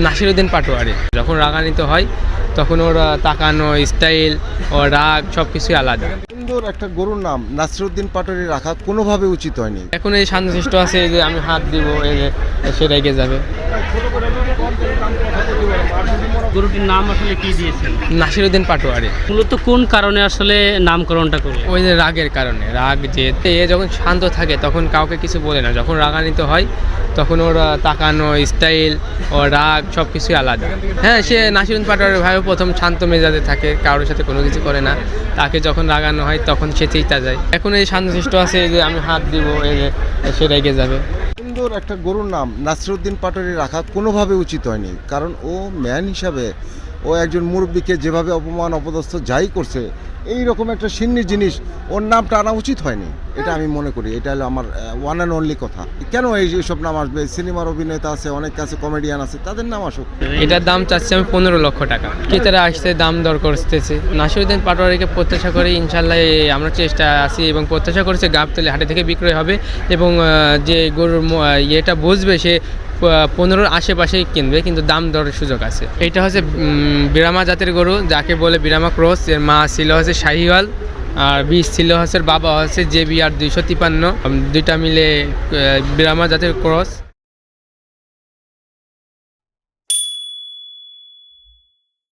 নাসিরউদ্দিন পাটোয়ারি। যখন রাগান্বিত হয় তখন ওর তাকানো স্টাইল, ওর রাগ সব কিছুই আলাদা। সুন্দর একটা গরুর নাম নাসিরউদ্দিন পাটোয়ারি রাখা কোনোভাবে উচিত হয়নি। এখন এই শান্তশিষ্ট আছে যে আমি হাত দিব, এই যে সে রেগে যাবে। গরুটির নাম আসলে কি দিয়েছেন? নাসিরউদ্দিন পাটোয়ারি। মূলত কোন কারণে আসলে নামকরণটা করলেন? ওই যে রাগের কারণে, রাগ যে এ যখন শান্ত থাকে তখন কাউকে কিছু বলে না, যখন রাগান্বিত হয় তখন ওর তাকানো স্টাইল, ওর রাগ সব কিছুই আলাদা। হ্যাঁ, সে নাসিরউদ্দিন পাটোয়ারি ভাইও প্রথম শান্ত মেজাজে থাকে, কারোর সাথে কোনো কিছু করে না। তাকে যখন রাগানো হয় তখন সে চেতা যায়। এখন এই শান্তশিষ্ট আছে যে আমি হাত দিব, এই যে সে রেগে যাবে। সুন্দর একটা গরুর নাম নাসিরউদ্দিন পাটোয়ারি রাখা কোনোভাবে উচিত হয়নি, কারণ ও ম্যান হিসাবে ও একজন মুরব্বীকে যেভাবে অপমান অপদস্থ যাই করছে, এই রকম একটা সিন্নির জিনিস ওর নামটা আনা উচিত হয়নি, এটা আমি মনে করি। এটা হলো আমার ওয়ান অ্যান্ড অনলি কথা। কেন এইসব নাম আসবে? সিনেমার অভিনেতা আছে, অনেক কাছে কমেডিয়ান আছে, তাদের নাম আসুক। এটার দাম চাচ্ছি আমি 15 লক্ষ টাকা। ক্রেতারা আসছে, দাম দর করতেছে। নাসিরউদ্দিন পাটোয়ারিকে প্রত্যাশা করি ইনশাল্লাহ আমরা চেষ্টা আছি এবং প্রত্যাশা করেছে গাবতলী হাটে থেকে বিক্রয় হবে এবং যে গরুর ইয়েটা বুঝবে সে 15-র আশেপাশেই কিনবে, কিন্তু দাম দরের সুযোগ আছে। এটা হচ্ছে বিরামা জাতের গরু, যাকে বলে বিরামা ক্রস। এর মা ছিল হচ্ছে শাহিওয়াল আর বীজ ছিল হচ্ছে বাবা হচ্ছে JBR 253, দুইটা মিলে বিরামা জাতের ক্রস।